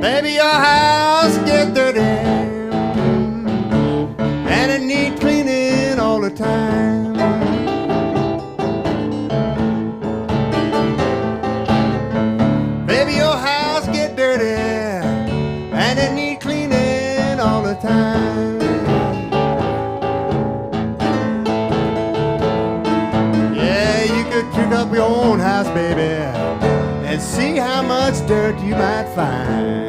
Baby, your house get dirty, and it need cleaning all the time. Baby, your house get dirty, and it need cleaning all the time. Yeah, you could pick up your own house, baby, and see how much dirt you might find.